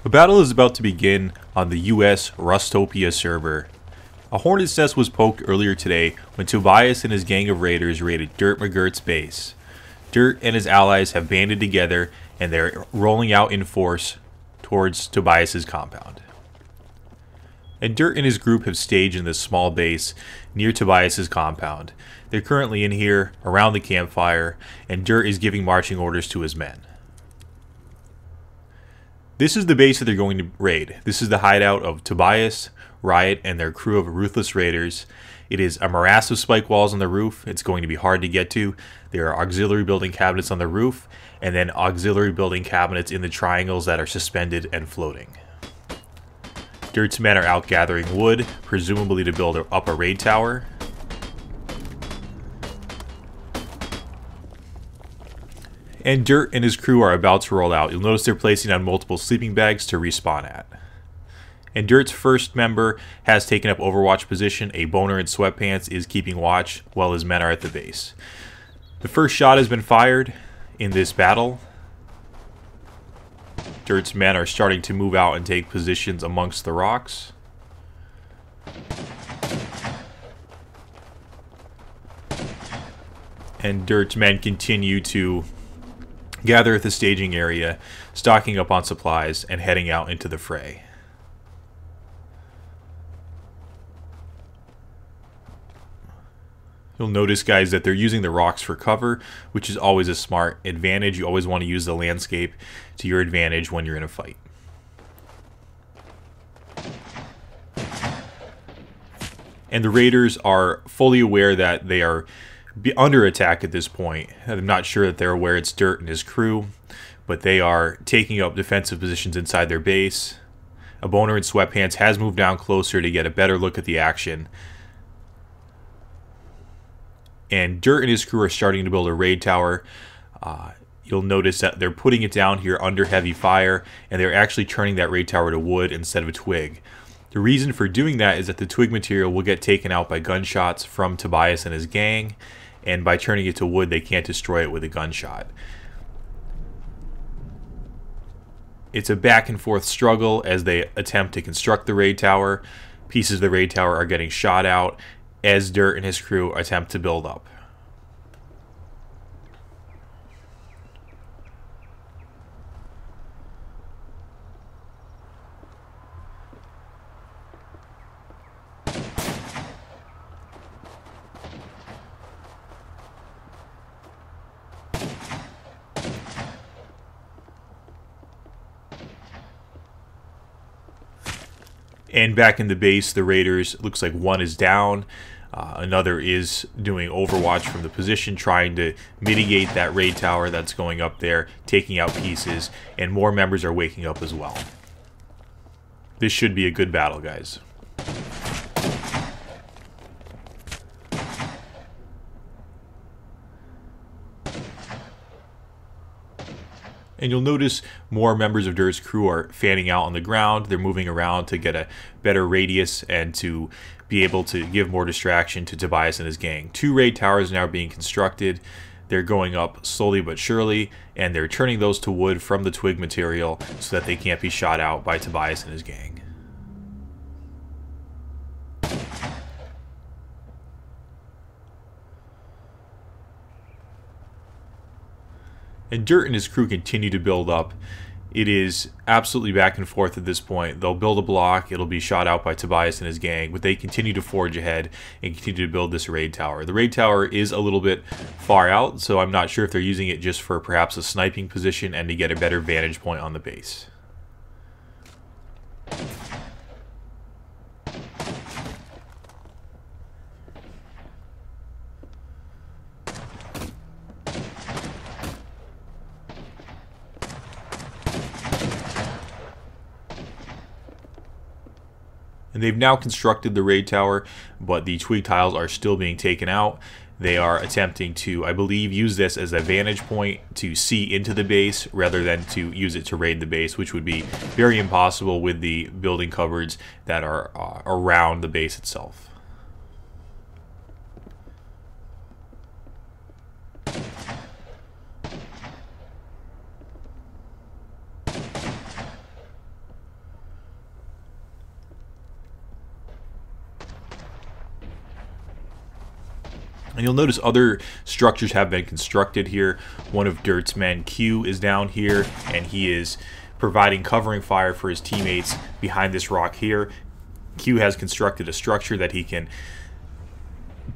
A battle is about to begin on the US Rustopia server. A hornet's nest was poked earlier today when Tobias and his gang of raiders raided Dirt McGirt's base. Dirt and his allies have banded together and they're rolling out in force towards Tobias's compound. And Dirt and his group have staged in this small base near Tobias's compound. They're currently in here around the campfire, and Dirt is giving marching orders to his men. This is the base that they're going to raid. This is the hideout of Tobias, Riot, and their crew of ruthless raiders. It is a morass of spike walls on the roof. It's going to be hard to get to. There are auxiliary building cabinets on the roof, and then auxiliary building cabinets in the triangles that are suspended and floating. Dirt's men are out gathering wood, presumably to build up a raid tower. And Dirt and his crew are about to roll out. You'll notice they're placing on multiple sleeping bags to respawn at. And Dirt's first member has taken up overwatch position. A boner in sweatpants is keeping watch while his men are at the base. The first shot has been fired in this battle. Dirt's men are starting to move out and take positions amongst the rocks. And Dirt's men continue to gather at the staging area, stocking up on supplies and heading out into the fray. You'll notice, guys, that they're using the rocks for cover, which is always a smart advantage. You always want to use the landscape to your advantage when you're in a fight. And the raiders are fully aware that they are under attack at this point. I'm not sure that they're aware it's Dirt and his crew, but they are taking up defensive positions inside their base. A boner in sweatpants has moved down closer to get a better look at the action. And Dirt and his crew are starting to build a raid tower. You'll notice that they're putting it down here under heavy fire, and they're actually turning that raid tower to wood instead of a twig. The reason for doing that is that the twig material will get taken out by gunshots from Tobias and his gang, and by turning it to wood, they can't destroy it with a gunshot. It's a back and forth struggle as they attempt to construct the raid tower. Pieces of the raid tower are getting shot out as Dirt and his crew attempt to build up. And back in the base, the raiders, looks like one is down. Another is doing overwatch from the position, trying to mitigate that raid tower that's going up there, taking out pieces, and more members are waking up as well. This should be a good battle, guys. And you'll notice more members of Dirt's crew are fanning out on the ground. They're moving around to get a better radius and to be able to give more distraction to Tobias and his gang. 2 raid towers now being constructed. They're going up slowly but surely, and they're turning those to wood from the twig material so that they can't be shot out by Tobias and his gang. And Dirt and his crew continue to build up. It is absolutely back and forth at this point. They'll build a block, it'll be shot out by Tobias and his gang, but they continue to forge ahead and continue to build this raid tower. The raid tower is a little bit far out, so I'm not sure if they're using it just for perhaps a sniping position and to get a better vantage point on the base. And they've now constructed the raid tower, but the twig tiles are still being taken out. They are attempting to, I believe, use this as a vantage point to see into the base rather than to use it to raid the base, which would be very impossible with the building cupboards that are around the base itself. And you'll notice other structures have been constructed here. One of Dirt's men, Q, is down here, and he is providing covering fire for his teammates behind this rock here. Q has constructed a structure that he can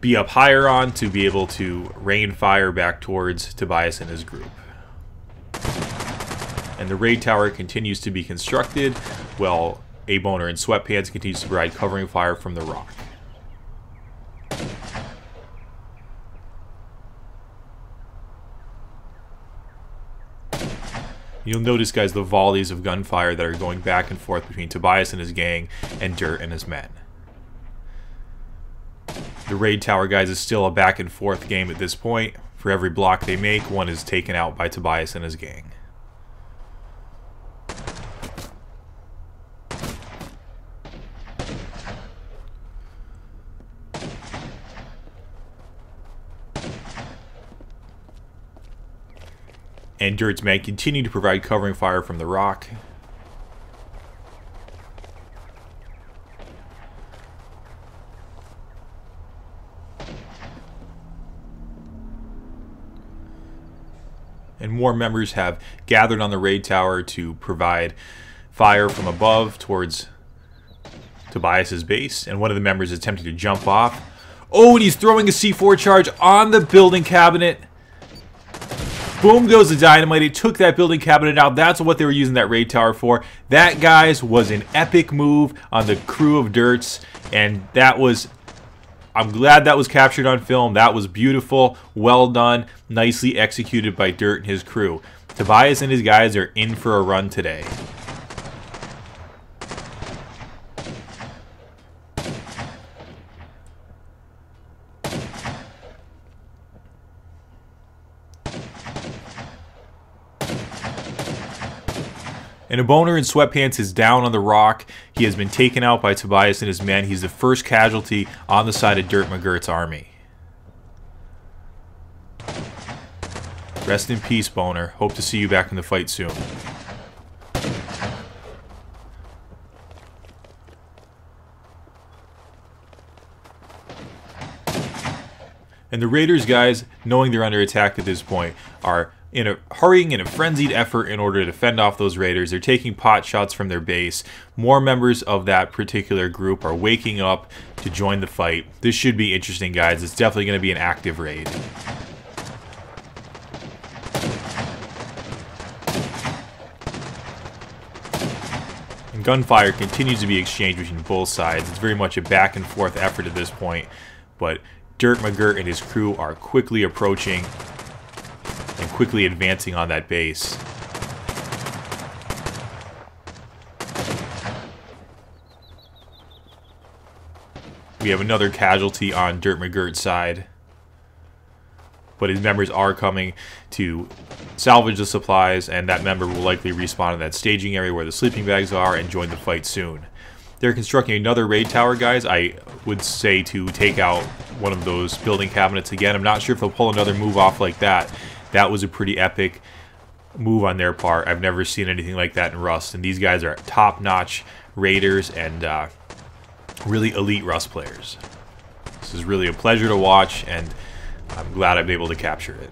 be up higher on to be able to rain fire back towards Tobias and his group. And the raid tower continues to be constructed while A-Boner in sweatpants continues to provide covering fire from the rock. You'll notice, guys, the volleys of gunfire that are going back and forth between Tobias and his gang and Dirt and his men. The raid tower, guys, is still a back and forth game at this point. For every block they make, one is taken out by Tobias and his gang. And Dirt's men continue to provide covering fire from the rock. And more members have gathered on the raid tower to provide fire from above towards Tobias's base. And one of the members is attempting to jump off. Oh, and he's throwing a C4 charge on the building cabinet. Boom goes the dynamite. It took that building cabinet out. That's what they were using that raid tower for. That, guys, was an epic move on the crew of Dirts. And that was... I'm glad that was captured on film. That was beautiful. Well done. Nicely executed by Dirt and his crew. Tobias and his guys are in for a run today. And A-Boner in sweatpants is down on the rock. He has been taken out by Tobias and his men. He's the first casualty on the side of Dirt McGirt's army. Rest in peace, Boner. Hope to see you back in the fight soon. And the Raiders, guys, knowing they're under attack at this point, are hurrying in a frenzied effort in order to fend off those Raiders. They're taking pot shots from their base. More members of that particular group are waking up to join the fight. This should be interesting, guys. It's definitely going to be an active raid. And gunfire continues to be exchanged between both sides. It's very much a back and forth effort at this point. But Dirt McGirt and his crew are quickly approaching and quickly advancing on that base. We have another casualty on Dirt McGirt's side, but his members are coming to salvage the supplies, and that member will likely respawn in that staging area where the sleeping bags are and join the fight soon. They're constructing another raid tower, guys. I would say to take out one of those building cabinets again. I'm not sure if they'll pull another move off like that. That was a pretty epic move on their part. I've never seen anything like that in Rust, and these guys are top-notch raiders and really elite Rust players. This is really a pleasure to watch, and I'm glad I've been able to capture it.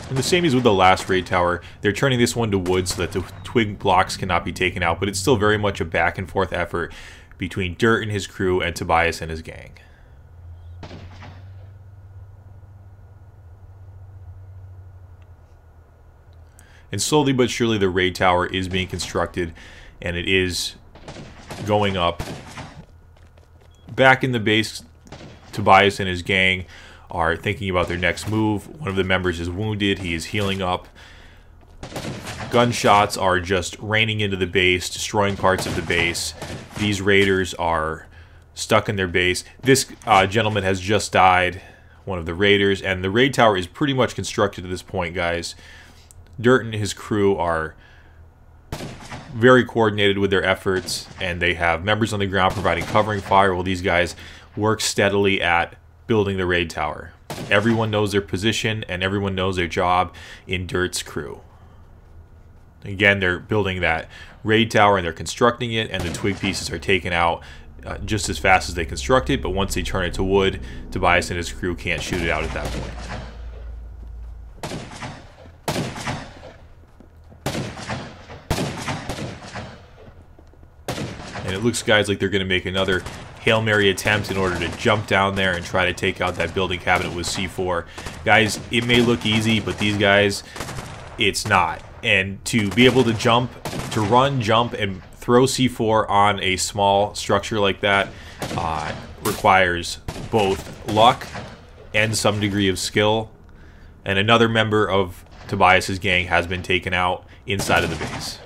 And the same is with the last raid tower. They're turning this one to wood so that the twig blocks cannot be taken out, but it's still very much a back and forth effort between Dirt and his crew and Tobias and his gang. And slowly but surely the raid tower is being constructed, and it is going up. Back in the base, Tobias and his gang are thinking about their next move. One of the members is wounded. He is healing up. Gunshots are just raining into the base, destroying parts of the base. These raiders are stuck in their base. This gentleman has just died, one of the raiders, and the raid tower is pretty much constructed at this point, guys. Dirt and his crew are very coordinated with their efforts, and they have members on the ground providing covering fire while these guys work steadily at building the raid tower. Everyone knows their position, and everyone knows their job in Dirt's crew. Again, they're building that raid tower and they're constructing it, and the twig pieces are taken out just as fast as they construct it, but once they turn it to wood, Tobias and his crew can't shoot it out at that point. And it looks, guys, like they're going to make another Hail Mary attempt in order to jump down there and try to take out that building cabinet with C4. Guys, it may look easy, but these guys, it's not. And to be able to jump, to run, jump, and throw C4 on a small structure like that requires both luck and some degree of skill. And another member of Tobias's gang has been taken out inside of the base.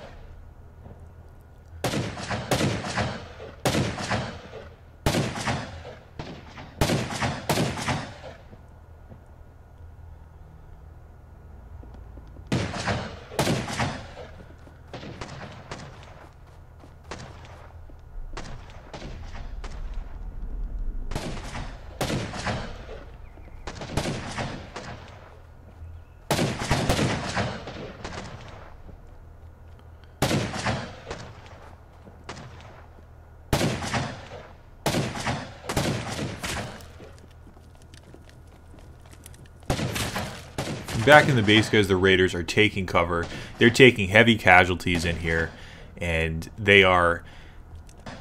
Back in the base, guys, the Raiders are taking cover. They're taking heavy casualties in here, and they are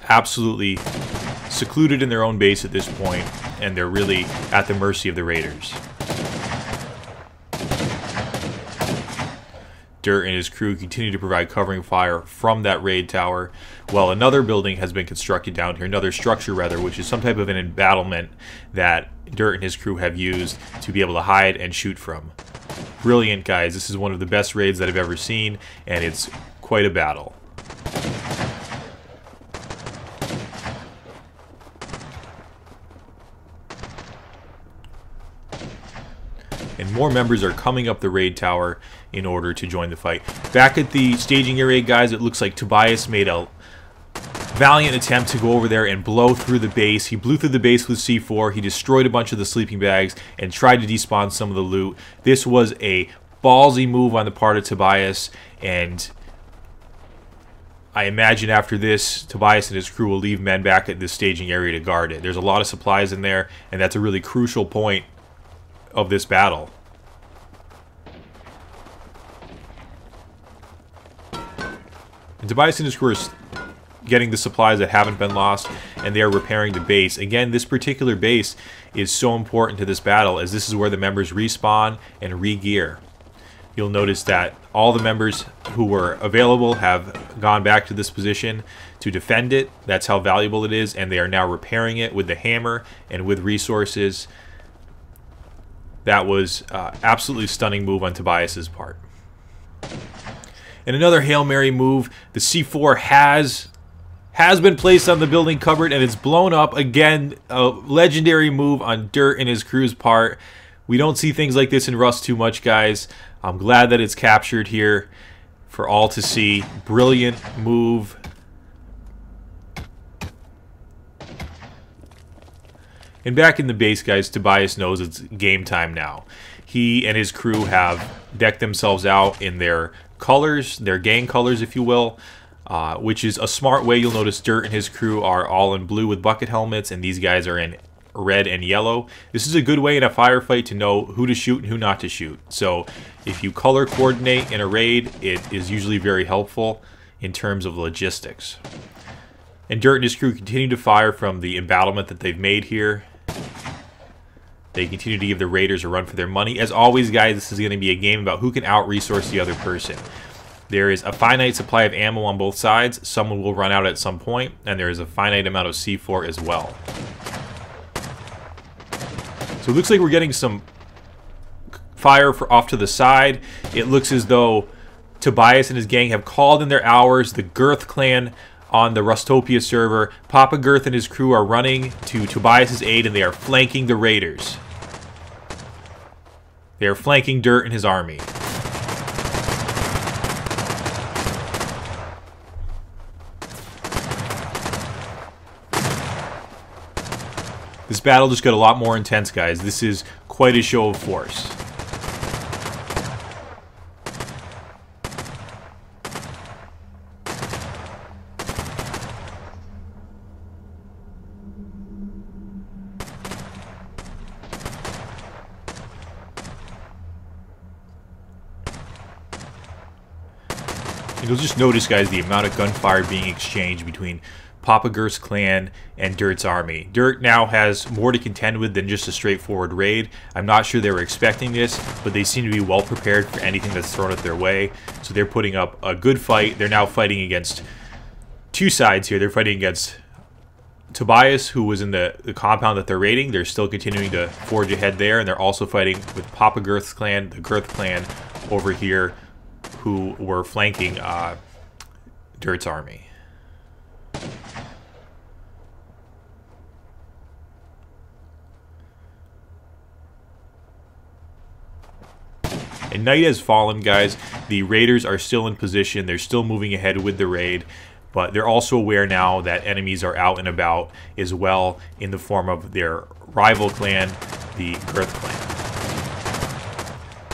absolutely secluded in their own base at this point, and they're really at the mercy of the Raiders. Dirt and his crew continue to provide covering fire from that raid tower, while another building has been constructed down here, another structure rather, which is some type of an embattlement that Dirt and his crew have used to be able to hide and shoot from. Brilliant, guys. This is one of the best raids that I've ever seen, and it's quite a battle. And more members are coming up the raid tower in order to join the fight. Back at the staging area, guys, it looks like Tobias made a valiant attempt to go over there and blow through the base. He blew through the base with C4. He destroyed a bunch of the sleeping bags and tried to despawn some of the loot. This was a ballsy move on the part of Tobias, and I imagine after this, Tobias and his crew will leave men back at this staging area to guard it. There's a lot of supplies in there, and that's a really crucial point of this battle. And Tobias and his crew are getting the supplies that haven't been lost, and they are repairing the base. Again, this particular base is so important to this battle, as this is where the members respawn and re-gear. You'll notice that all the members who were available have gone back to this position to defend it. That's how valuable it is, and they are now repairing it with the hammer and with resources. That was absolutely stunning move on Tobias's part. And another Hail Mary move. The C4 has been placed on the building cupboard, and it's blown up. Again, a legendary move on Dirt and his crew's part. We don't see things like this in Rust too much, guys. I'm glad that it's captured here for all to see. Brilliant move. And back in the base, guys, Tobias knows it's game time now. He and his crew have decked themselves out in their colors, their gang colors, if you will, which is a smart way. You'll notice Dirt and his crew are all in blue with bucket helmets, and these guys are in red and yellow. This is a good way in a firefight to know who to shoot and who not to shoot. So if you color coordinate in a raid, it is usually very helpful in terms of logistics. And Dirt and his crew continue to fire from the embattlement that they've made here. They continue to give the Raiders a run for their money. As always, guys, this is going to be a game about who can out-resource the other person. There is a finite supply of ammo on both sides. Someone will run out at some point, and there is a finite amount of C4 as well. So it looks like we're getting some fire off to the side. It looks as though Tobias and his gang have called in their hours. The Girth clan on the Rustopia server. Papa Girth and his crew are running to Tobias's aid, and they are flanking the Raiders. They are flanking Dirt and his army. This battle just got a lot more intense, guys. This is quite a show of force. And you'll just notice, guys, the amount of gunfire being exchanged between Papa Girth's clan and Dirt's army. Dirt now has more to contend with than just a straightforward raid. I'm not sure they were expecting this, but they seem to be well prepared for anything that's thrown at their way. So they're putting up a good fight. They're now fighting against two sides here. They're fighting against Tobias, who was in the compound that they're raiding. They're still continuing to forge ahead there, and they're also fighting with Papa Girth's clan, the Girth clan, over here, who were flanking Dirt's army. And night has fallen, guys. The raiders are still in position. They're still moving ahead with the raid, but they're also aware now that enemies are out and about as well, in the form of their rival clan, the Girth clan.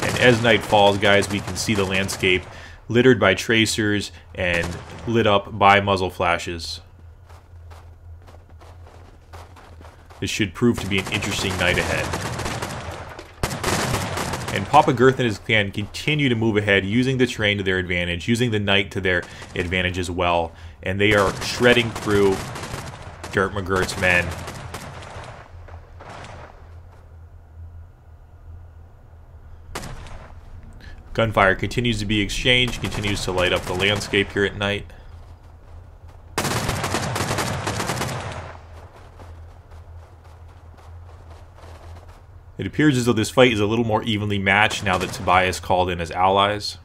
And as night falls, guys, we can see the landscape littered by tracers and lit up by muzzle flashes. This should prove to be an interesting night ahead. And Papa Girth and his clan continue to move ahead, using the terrain to their advantage, using the night to their advantage as well. And they are shredding through Dirt McGirt's men. Gunfire continues to be exchanged, continues to light up the landscape here at night. It appears as though this fight is a little more evenly matched now that Tobias called in his allies.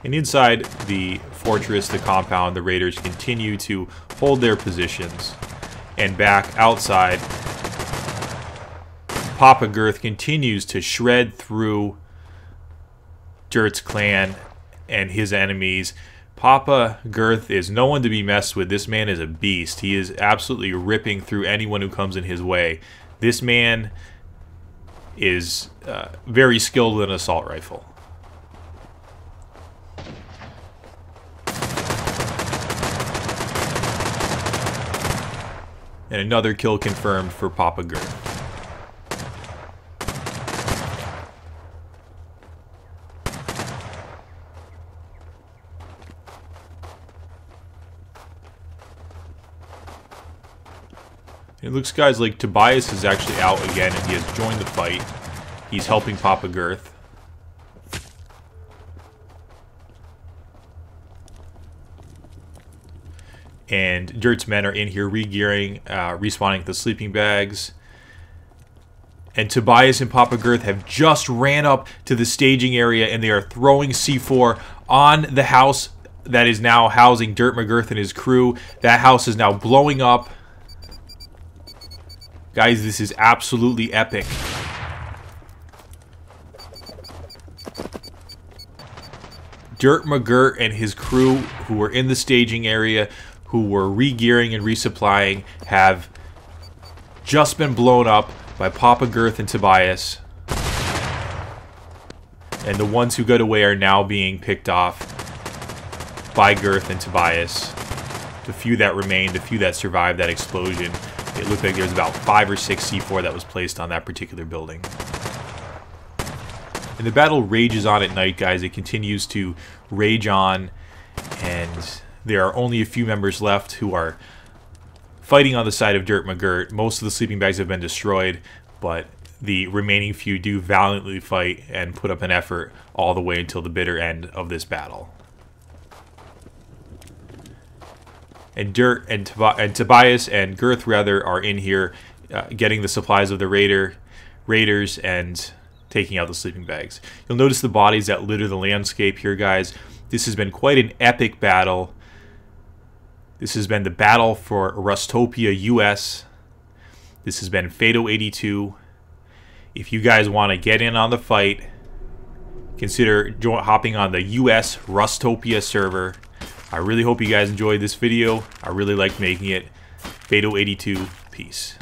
And inside the fortress, the compound, the raiders continue to hold their positions. And back outside, Papa Girth continues to shred through Dirt's clan and his enemies. Papa Girth is no one to be messed with. This man is a beast. He is absolutely ripping through anyone who comes in his way. This man is very skilled with an assault rifle. And another kill confirmed for Papa Girth. It looks, guys, like Tobias is actually out again, and he has joined the fight. He's helping Papa Girth. And Dirt's men are in here re-gearing, respawning the sleeping bags. And Tobias and Papa Girth have just ran up to the staging area, and they are throwing C4 on the house that is now housing Dirt McGirth and his crew. That house is now blowing up. Guys, this is absolutely epic. Dirt McGirt and his crew, who were in the staging area, who were re-gearing and resupplying, have just been blown up by Papa Girth and Tobias. And the ones who got away are now being picked off by Girth and Tobias. The few that remained, the few that survived that explosion. It looked like there was about 5 or 6 C4 that was placed on that particular building. And the battle rages on at night, guys. It continues to rage on, and there are only a few members left who are fighting on the side of Dirt McGirt. Most of the sleeping bags have been destroyed, but the remaining few do valiantly fight and put up an effort all the way until the bitter end of this battle. And Dirt and Tobias and Girth, rather, are in here getting the supplies of the raiders and taking out the sleeping bags. You'll notice the bodies that litter the landscape here, guys. This has been quite an epic battle. This has been the battle for Rustopia, US. This has been Fado 82. If you guys want to get in on the fight, consider hopping on the US Rustopia server. I really hope you guys enjoyed this video. I really liked making it. Fado 82, peace.